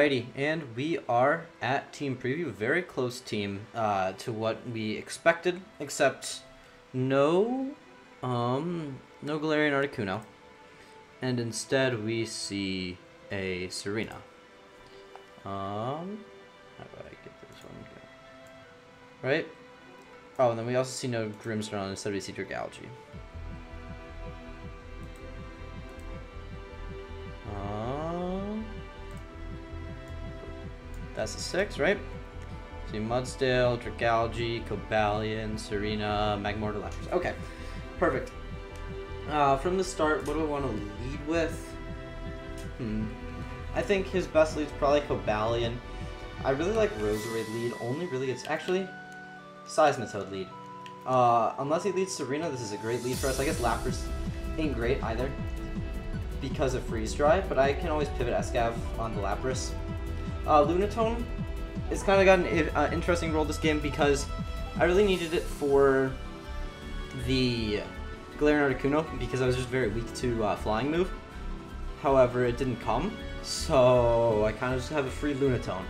Alrighty, and we are at team preview. Very close team to what we expected, except no Galarian Articuno, and instead we see a Serena. How do I get this one? Right? Oh, and then we also see no Grimmsnarl, instead we see Trogaholic. That's a 6, right? See Mudsdale, Trogaholic, Cobalion, Serena, Magmortar, Lapras. Okay, perfect. From the start, what do I want to lead with? I think his best lead is probably Cobalion. I really like Roserade lead, only really it's actually Seismitoad lead. Unless he leads Serena, this is a great lead for us. I guess Lapras ain't great either because of Freeze Dry, but I can always pivot Escav onto Lapras. Lunatone has kind of got an interesting role this game because I really needed it for the Galarian Articuno because I was just very weak to Flying move. However, it didn't come, so I kind of just have a free Lunatone.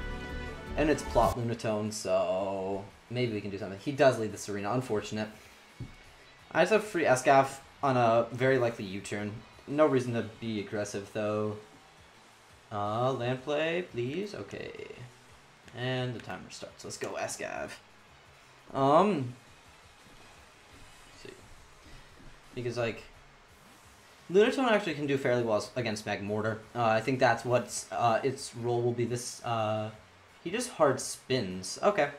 And it's plot Lunatone, so maybe we can do something. He does lead the Serena, unfortunate. I just have free Escav on a very likely U-turn. No reason to be aggressive, though. Land play, please. Okay. And the timer starts. Let's go, Escav. Let's see. Because, like, Lunatone actually can do fairly well against Magmortar. I think that's what its role will be this, he just hard spins. Okay.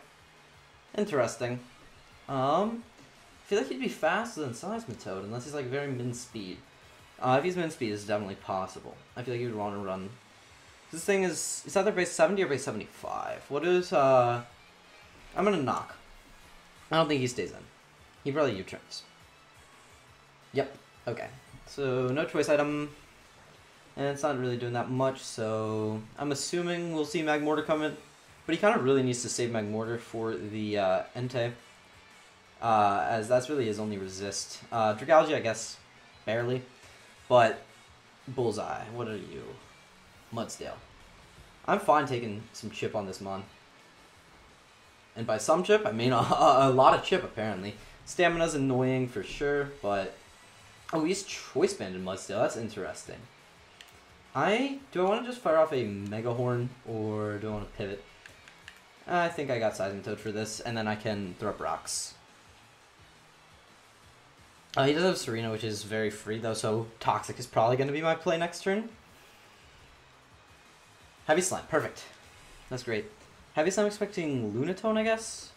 Interesting. I feel like he'd be faster than Seismitoad, unless he's, like, very min-speed. If he's min-speed, it's definitely possible. I feel like he would want to run. This thing is, it's either base 70 or base 75. What is, I'm gonna knock. I don't think he stays in. He probably U-turns. Yep, okay. So, no choice item. And it's not really doing that much, so I'm assuming we'll see Magmortar come in. But he kind of really needs to save Magmortar for the ENTEI. As that's really his only resist. Trogaholic, I guess, barely. But, Bullseye, what are you? Mudsdale. I'm fine taking some chip on this Mon. And by some chip, I mean a lot of chip, apparently. Stamina's annoying for sure, but... Oh, he's Choice Banded Mudsdale. That's interesting. Do I want to just fire off a Mega Horn, or do I want to pivot? I think I got Seismitoad for this, and then I can throw up rocks. He does have Serena, which is very free, though, so Toxic is probably going to be my play next turn. Heavy Slime, perfect. That's great. Heavy Slime expecting Lunatone, I guess?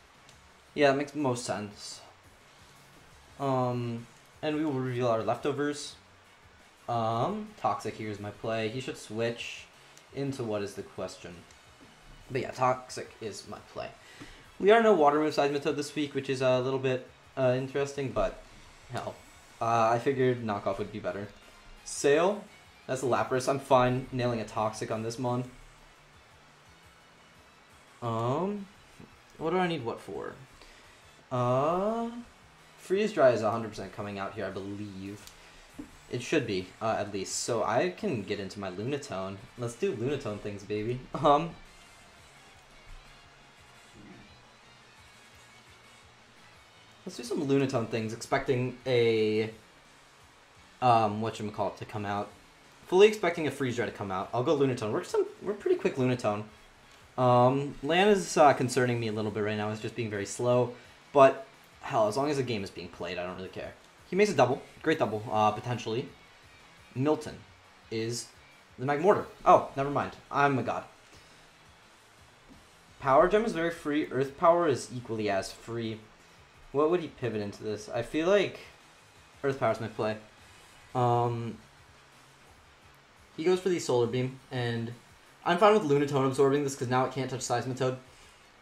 Yeah, that makes most sense. And we will reveal our leftovers. Toxic here is my play. He should switch into what is the question. But yeah, Toxic is my play. We are no Water move Seismitoad this week, which is a little bit interesting, but hell. I figured knockoff would be better. Sail, that's a Lapras. I'm fine nailing a Toxic on this Mon. What do I need what for? Freeze Dry is 100% coming out here, I believe. It should be, at least. So I can get into my Lunatone. Let's do Lunatone things, baby. Let's do some Lunatone things, expecting a, whatchamacallit to come out. Fully expecting a Freeze Dry to come out. I'll go Lunatone. We're pretty quick Lunatone. Land is concerning me a little bit right now. It's just being very slow. But, hell, as long as the game is being played, I don't really care. He makes a double. Great double, potentially. Milton is the Magmortar. Oh, never mind. I'm a god. Power Gem is very free. Earth Power is equally as free. What would he pivot into this? I feel like Earth Power is my play. He goes for the Solar Beam, and I'm fine with Lunatone absorbing this because now it can't touch Seismitoad.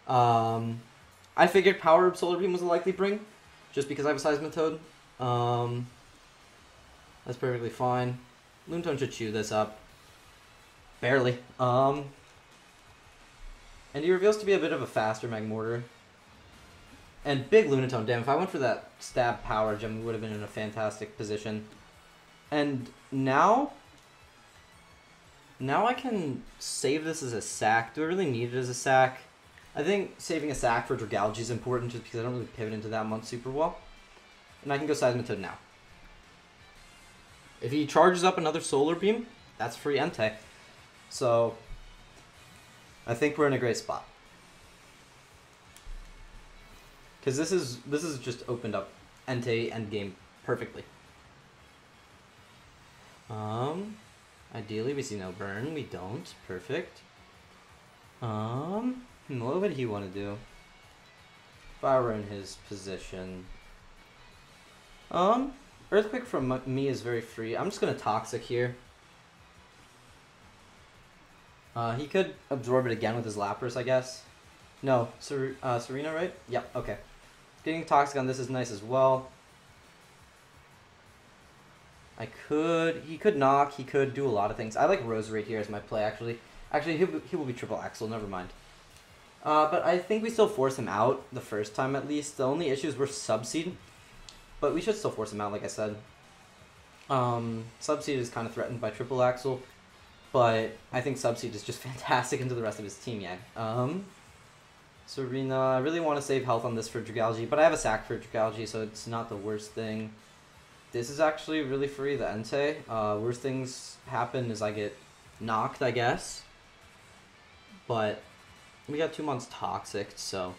I figured Power Solar Beam was a likely bring, just because I have a Seismitoad. That's perfectly fine. Lunatone should chew this up. Barely. And he reveals to be a bit of a faster Magmortar. And big Lunatone. Damn, if I went for that stab Power Gem, we would have been in a fantastic position. And now... Now I can save this as a sack. Do I really need it as a sack? I think saving a sack for Trogaholic is important just because I don't really pivot into that month super well. And I can go Seismitoad now. If he charges up another Solar Beam, that's free ENTEI. So, I think we're in a great spot. Because this is just opened up ENTEI endgame perfectly. Ideally we see no burn. We don't. Perfect. What would he want to do? If I were in his position. Earthquake from me is very free. I'm just gonna Toxic here. He could absorb it again with his Lapras, I guess. No, Serena, right? Yep, okay. Getting Toxic on this is nice as well. He could knock, he could do a lot of things. I like Roserade here as my play, actually. Actually, he will be triple Axel, never mind. But I think we still force him out the first time at least. The only issues were Subseed, but we should still force him out, like I said. Subseed is kind of threatened by triple Axel, but I think Subseed is just fantastic into the rest of his team, yeah. Serena, I really want to save health on this for Trogaholic, but I have a sack for Trogaholic, so it's not the worst thing. This is actually really free, the ENTEI. Worst things happen is I get knocked, I guess. But we got 2 months Toxic, so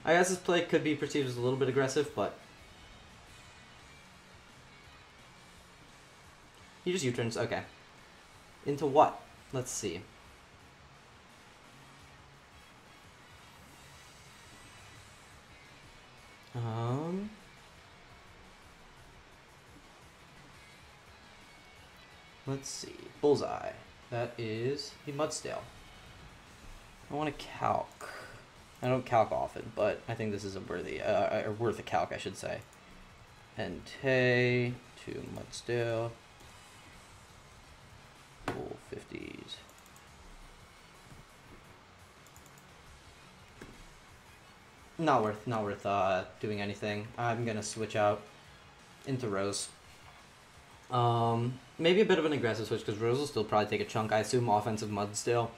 I guess this play could be perceived as a little bit aggressive, but he just U-turns, okay. Into what? Let's see. Let's see. Bullseye. That is the Mudsdale. I want to calc. I don't calc often, but I think this is a worthy, worth a calc, I should say. ENTEI to Mudsdale. Full 50s. Not worth doing anything. I'm gonna switch out into Rose. Maybe a bit of an aggressive switch because Rose will still probably take a chunk. I assume offensive Mudsdale,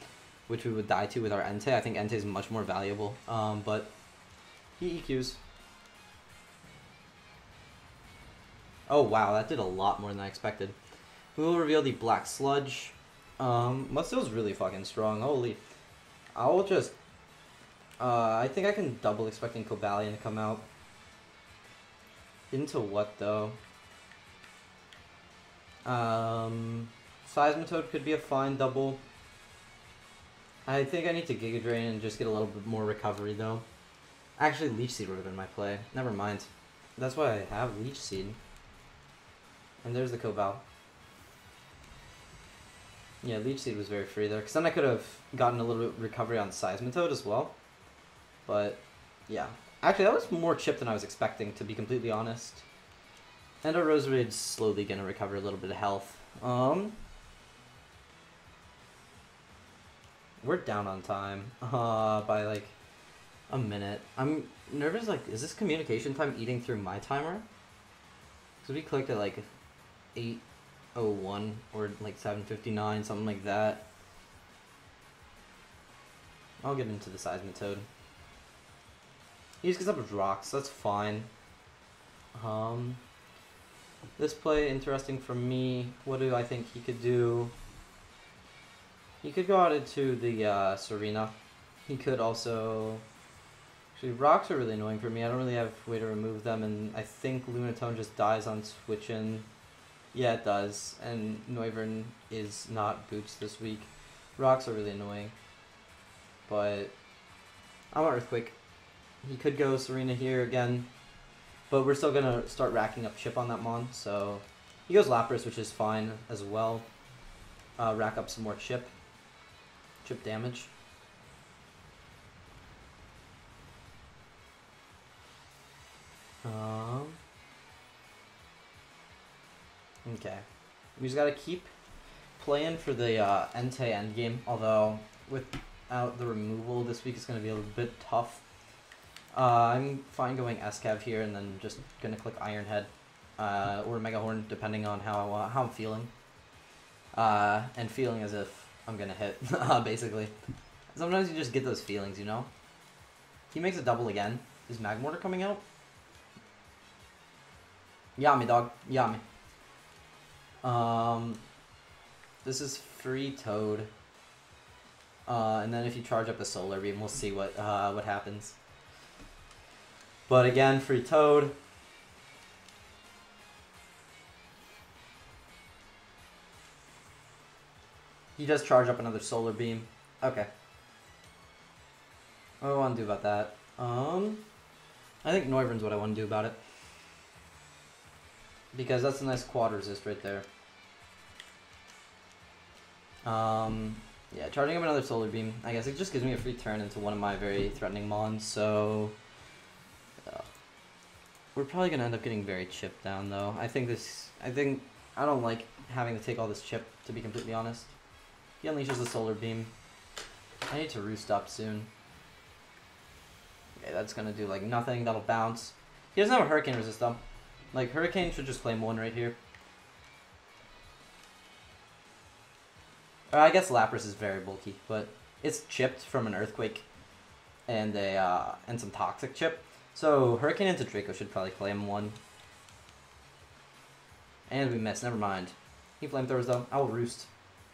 which we would die to with our ENTEI. I think ENTEI is much more valuable. But he EQs. Oh wow, that did a lot more than I expected. We will reveal the Black Sludge. Mudsdale's really fucking strong. Holy. I will just I think I can double expecting Cobalion to come out. Into what though? Seismitoad could be a fine double. I think I need to Giga Drain and just get a little bit more recovery though. Actually, Leech Seed would have been my play. Never mind. That's why I have Leech Seed. And there's the Cobal. Yeah, Leech Seed was very free there, because then I could have gotten a little bit of recovery on Seismitoad as well. But, yeah. Actually, that was more chip than I was expecting, to be completely honest. And our Roserade's slowly going to recover a little bit of health. We're down on time by, like, a minute. I'm nervous, like, is this communication time eating through my timer? Because we clicked at, like, 8:01 or, like, 7:59, something like that. I'll get into the Seismitoad. He just gets up with rocks, that's fine. This play, interesting for me. What do I think he could do? He could go out into the Serena. He could also... Actually, rocks are really annoying for me. I don't really have a way to remove them, and I think Lunatone just dies on switching. Yeah, it does. And Noivern is not boots this week. Rocks are really annoying. But I want Earthquake. He could go Serena here again. But we're still going to start racking up chip on that Mon. So he goes Lapras, which is fine as well. Rack up some more chip. Chip damage. Okay. We just got to keep playing for the ENTEI endgame. Although without the removal this week, it's going to be a little bit tough. I'm fine going SCAV here and then just going to click Iron Head or Mega Horn depending on how I'm feeling. and feeling as if I'm gonna hit, basically. Sometimes you just get those feelings, you know? He makes a double again. Is Magmortar coming out? Yami, dog. Yami. This is free Toad. And then if you charge up the Solar Beam, we'll see what happens. But again, free Toad. He does charge up another Solar Beam. Okay. What do I want to do about that? I think Noivern's what I want to do about it. Because that's a nice quad resist right there. Yeah, charging up another Solar Beam. I guess it just gives me a free turn into one of my very threatening mons, so... we're probably going to end up getting very chipped down, though. I don't like having to take all this chip, to be completely honest. He unleashes the Solar Beam. I need to roost up soon. Okay, that's going to do, like, nothing. That'll bounce. He doesn't have a Hurricane resist, though. Like, Hurricane should just claim one right here. I guess Lapras is very bulky, but it's chipped from an Earthquake and some Toxic chip. So Hurricane into Draco should probably claim one. And we missed, never mind. He Flamethrowers though. I will Roost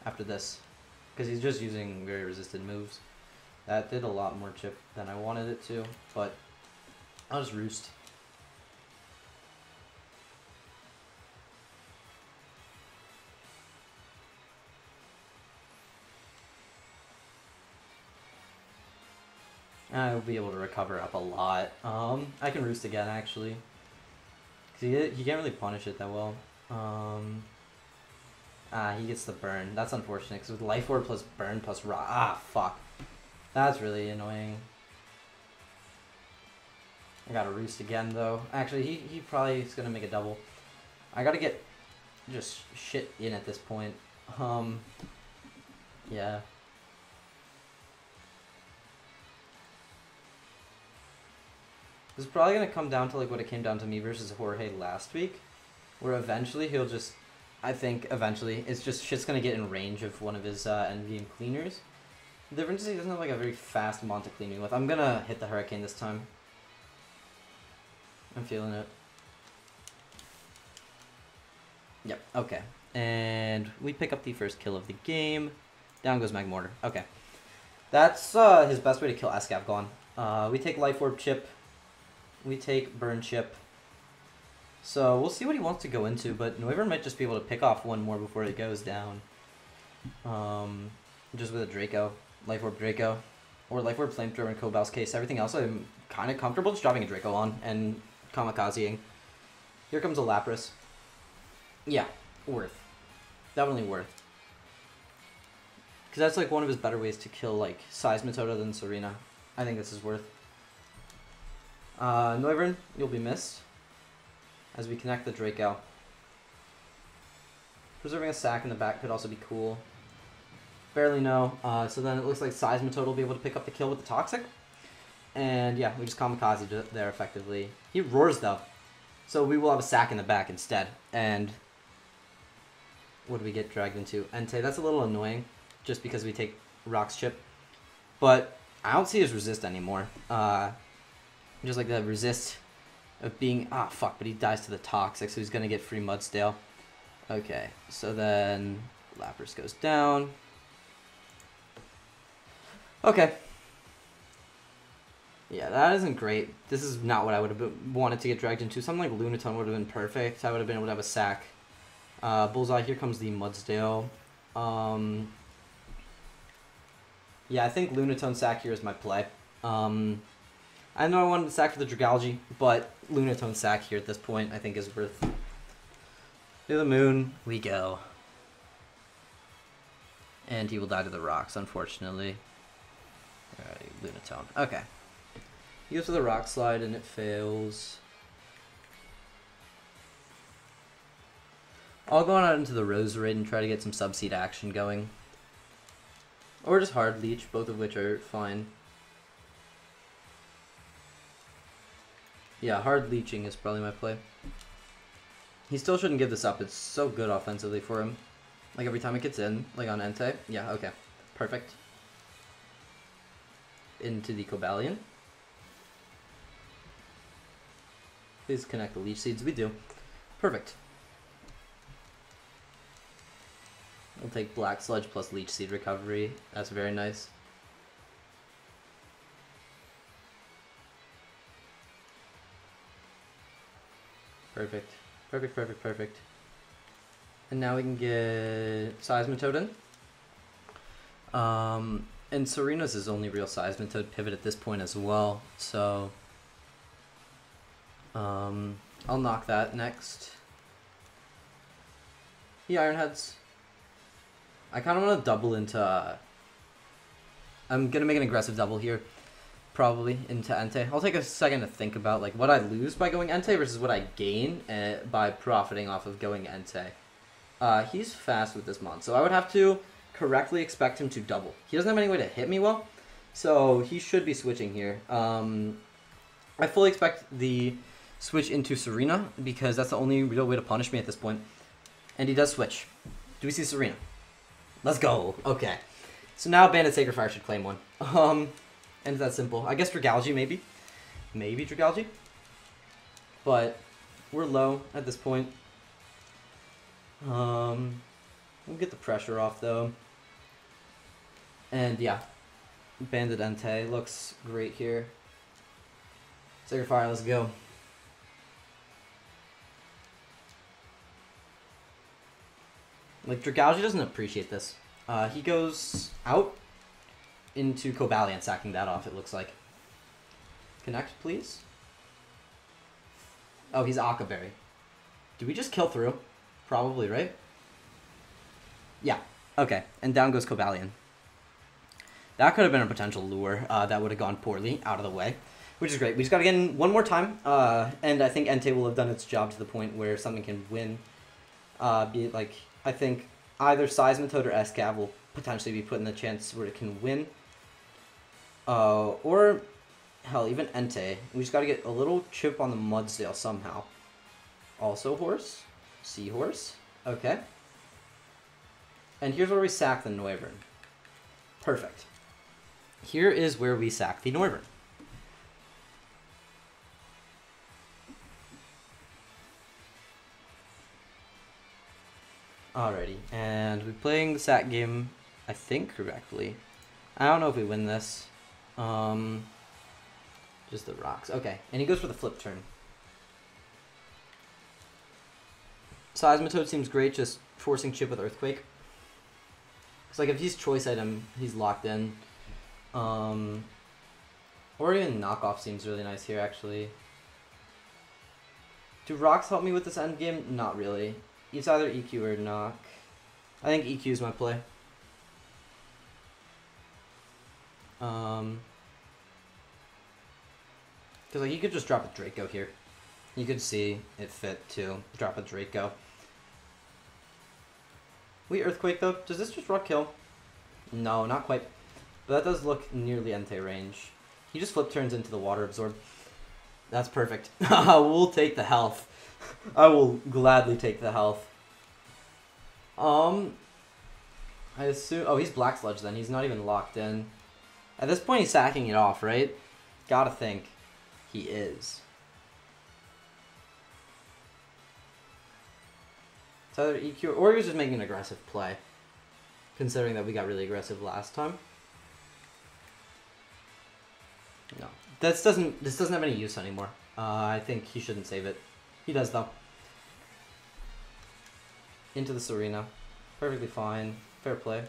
after this. Because he's just using very resisted moves. That did a lot more chip than I wanted it to, but I'll just Roost. I'll be able to recover up a lot. I can Roost again, actually. Because he can't really punish it that well. He gets the burn. That's unfortunate, because with Life Orb plus burn plus rock. Fuck. That's really annoying. I gotta Roost again, though. Actually, he probably is gonna make a double. I gotta get just shit in at this point. Yeah. This is probably going to come down to like what it came down to me versus Jorge last week, where eventually he'll just, I think eventually, it's just shit's going to get in range of one of his endgame cleaners. The difference is he doesn't have like a very fast mon to clean me with. I'm going to hit the Hurricane this time. I'm feeling it. Yep, okay. And we pick up the first kill of the game. Down goes Magmortar. Okay. That's his best way to kill Escavgon. We take Life Orb chip. We take Burn chip. So we'll see what he wants to go into, but Noivern might just be able to pick off one more before it goes down. Just with a Draco. Life Orb Draco. Or Life Orb Flamethrower in Cobal's case. Everything else I'm kind of comfortable just dropping a Draco on and kamikazeing. Here comes a Lapras. Yeah, worth. Definitely worth. Because that's like one of his better ways to kill like Seismitoad than Serena. I think this is worth. Noivern, you'll be missed. As we connect the Draco. Preserving a sack in the back could also be cool. Barely no. So then it looks like Seismitoad will be able to pick up the kill with the Toxic. And yeah, we just kamikaze there effectively. He roars though. So we will have a sack in the back instead. And what do we get dragged into? ENTEI. That's a little annoying. Just because we take Rock's chip. But I don't see his resist anymore. Just like the resist of being... Ah, fuck, but he dies to the Toxic, so he's going to get free Mudstale. Okay, so then Lapras goes down. Okay. Yeah, that isn't great. This is not what I would have wanted to get dragged into. Something like Lunatone would have been perfect. I would have been able to have a sack. Bullseye, here comes the Mudstale. Yeah, I think Lunatone sack here is my play. I know I wanted to sack for the Dragology, but Lunatone sack here at this point I think is worth. To the moon we go. And he will die to the rocks, unfortunately. Alright, Lunatone. Okay. He goes to the Rock Slide and it fails. I'll go on out into the Roserade and try to get some Subseed action going. Or just Hard Leech, both of which are fine. Yeah, Hard Leeching is probably my play. He still shouldn't give this up. It's so good offensively for him. Like every time it gets in, like on ENTEI. Yeah, okay. Perfect. Into the Cobalion. Please connect the Leech Seeds. We do. Perfect. We'll take Black Sludge plus Leech Seed recovery. That's very nice. Perfect. Perfect, perfect, perfect. And now we can get Seismitoad in. And Serena's his only real Seismitoad pivot at this point as well. So I'll knock that next. He Iron Heads. I kind of want to double into... I'm going to make an aggressive double here. Probably into ENTEI. I'll take a second to think about like what I lose by going ENTEI versus what I gain by profiting off of going ENTEI. He's fast with this mon, so I would have to correctly expect him to double. He doesn't have any way to hit me well, so he should be switching here. I fully expect the switch into Serena because that's the only real way to punish me at this point. And he does switch. Do we see Serena? Let's go. Okay. So now Bandit Sacred Fire should claim one. And it's that simple. I guess Dragalge, maybe. Maybe Dragalge. But we're low at this point. We'll get the pressure off, though. And, yeah. Bandit ENTEI looks great here. Sacred Fire, let's go. Like, Dragalge doesn't appreciate this. He goes out into Cobalion, sacking that off, it looks like. Connect, please. Oh, he's Akaberry. Did we just kill through? Probably, right? Yeah. Okay. And down goes Cobalion. That could have been a potential lure that would have gone poorly out of the way, which is great. We just got to get in one more time, and I think ENTEI will have done its job to the point where something can win. Be it like, I think either Seismitoad or Escav will potentially be put in the chance where it can win. Or, hell, even ENTEI. We just got to get a little chip on the Mudsdale somehow. Also Horse. Seahorse. Okay. And here's where we sack the Noivern. Perfect. Here is where we sack the Noivern. Alrighty. And we're playing the sack game, I think, correctly. I don't know if we win this. Just the rocks. Okay, and he goes for the flip turn. Seismitoad seems great, just forcing chip with Earthquake. Because, like, if he's choice item, he's locked in. Or even knockoff seems really nice here, actually. Do rocks help me with this end game? Not really. It's either EQ or knock. I think EQ is my play. Because like you could just drop a Draco here. You could see it fit to drop a Draco. We Earthquake though. Does this just rock kill? No, not quite. But that does look nearly ENTEI range. He just flip turns into the Water Absorb. That's perfect. We'll take the health. I will gladly take the health. I assume... Oh, he's Black Sludge then. He's not even locked in. At this point, he's sacking it off, right? Gotta think he is. It's either EQ or he was just making an aggressive play. Considering that we got really aggressive last time. No. This doesn't have any use anymore. I think he shouldn't save it. He does though. Into the Serena. Perfectly fine. Fair play.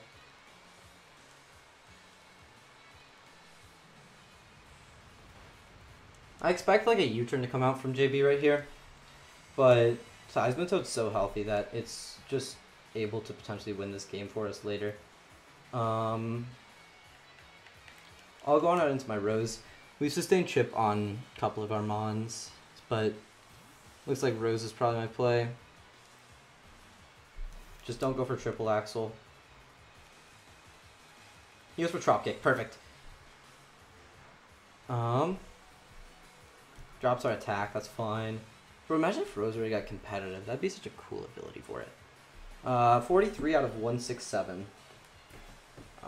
I expect like a U-turn to come out from JB right here. But Seismitoad's so healthy that it's just able to potentially win this game for us later. I'll go on out into my Rose. We've sustained chip on a couple of our Mons, but looks like Rose is probably my play. Just don't go for triple Axel. He goes for Trop Kick. Perfect. Drops our attack. That's fine. Bro, imagine if Rose already got competitive. That'd be such a cool ability for it. 43 out of 167.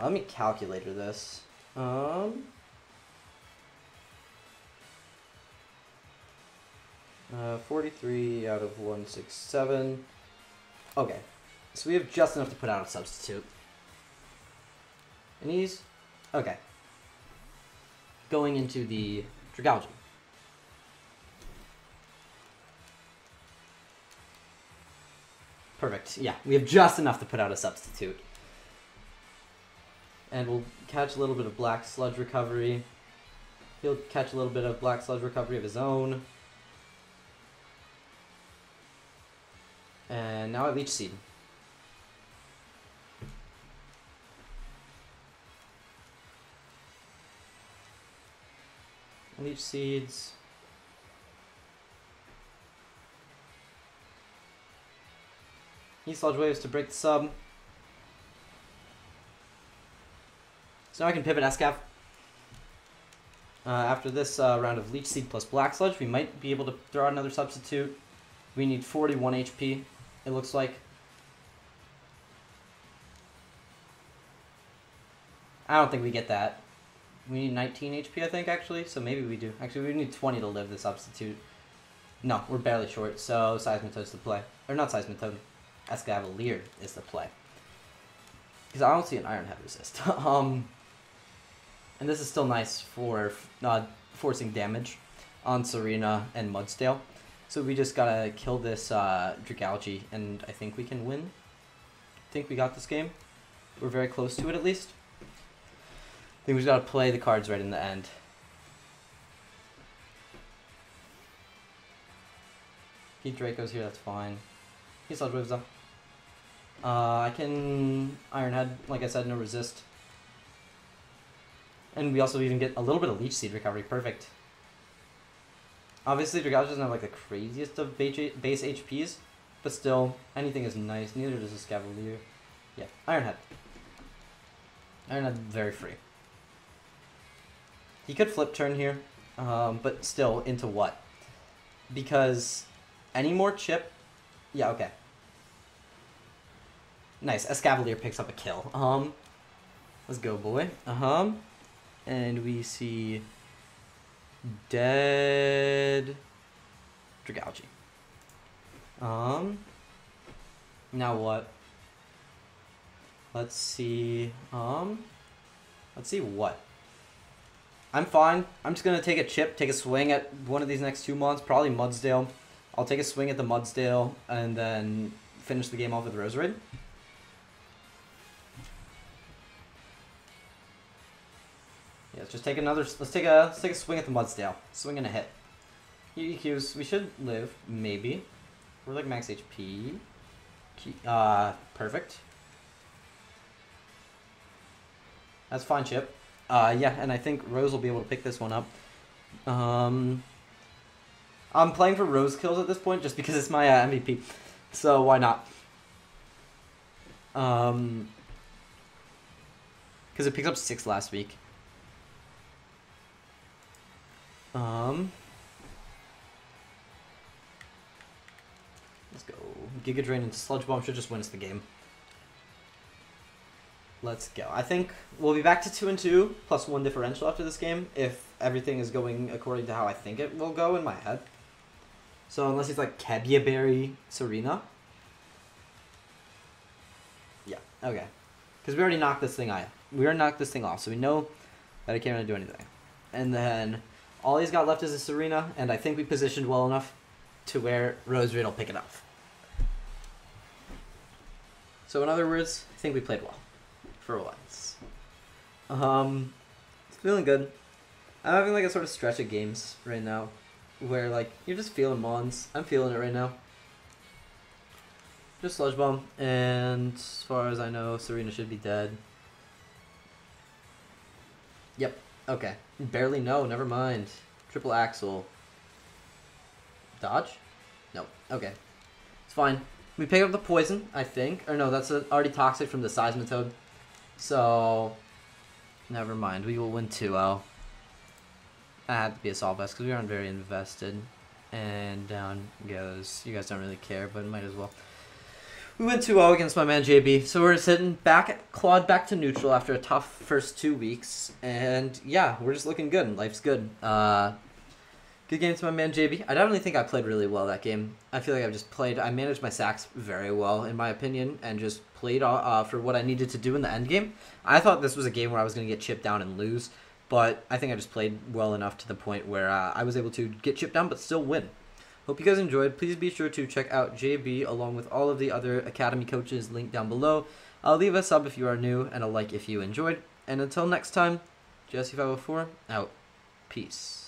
Let me calculator this. 43 out of 167. Okay, so we have just enough to put out a substitute. And he's... okay. Going into the Trogaholic. Perfect. Yeah, we have just enough to put out a substitute. And we'll catch a little bit of Black Sludge Recovery. He'll catch a little bit of Black Sludge Recovery of his own. And now I Leech Seed. Leech Seeds. He Sludge Waves to break the sub. So now I can pivot Escav. After this round of Leech Seed plus Black Sludge, we might be able to throw out another substitute. We need 41 HP, it looks like. I don't think we get that. We need 19 HP, I think, actually. So maybe we do. Actually, we need 20 to live the substitute. No, we're barely short, so Seismitoad's the play. Or not Seismitoad. Escavalier is the play. Because I don't see an Iron Head resist. And this is still nice for forcing damage on Serena and Mudsdale. So we just gotta kill this Trogaholic, and I think we can win. I think we got this game. We're very close to it, at least. I think we just gotta play the cards right in the end. He Draco's here, that's fine. He Sludge Waves though. I can Iron Head, like I said, no resist. And we also even get a little bit of Leech Seed recovery, perfect. Obviously, Trogaholic doesn't have like the craziest of base HPs, but still, anything is nice. Neither does this Cavalier. Yeah, Iron Head. Iron Head, very free. He could flip turn here, but still, into what? Because any more chip... yeah, okay. Nice, Escavalier picks up a kill. Let's go, boy. And we see... dead... Trogaholic. Now what? Let's see... let's see what? I'm fine. I'm just gonna take a chip, take a swing at one of these next 2 months, probably Mudsdale. I'll take a swing at the Mudsdale, and then finish the game off with Roserade. Yeah, let's just take another. Let's take a swing at the Mudsdale. Swing and a hit. EQs. We should live, maybe. We're like max HP. Perfect. That's fine, chip. Yeah, and I think Rose will be able to pick this one up. I'm playing for Rose kills at this point just because it's my MVP. So why not? Because it picked up 6 last week. Let's go. Giga Drain into Sludge Bomb should just win us the game. Let's go. I think we'll be back to 2-2 plus 1 differential after this game if everything is going according to how I think it will go in my head. So unless he's like Kebia Berry Serena. Yeah, okay. Because we already knocked this thing off, so we know that it can't really do anything. And then all he's got left is a Serena, and I think we positioned well enough to where Roserade will pick it up. So in other words, I think we played well. For once. It's feeling good. I'm having like a sort of stretch of games right now where like you're just feeling Mons. I'm feeling it right now. Just Sludge Bomb, and as far as I know, Serena should be dead. Yep. Okay. Barely no, never mind. Triple Axel. Dodge? No. Okay. It's fine. We pick up the poison, I think. Or no, that's already toxic from the Seismitoad. So, never mind. We will win 2-0. That had to be a Solve S because we aren't very invested. And down goes. You guys don't really care, but might as well. We went 2-0 against my man JB, so we're sitting back, clawed back to neutral after a tough first 2 weeks, and yeah, we're just looking good. Life's good. Good game to my man JB. I definitely think I played really well that game. I feel like I managed my sacks very well, in my opinion, and just played for what I needed to do in the end game. I thought this was a game where I was going to get chipped down and lose, but I think I just played well enough to the point where I was able to get chipped down but still win. Hope you guys enjoyed. Please be sure to check out JB along with all of the other Academy coaches linked down below. Leave a sub if you are new and a like if you enjoyed. And until next time, JBWestside out. Peace.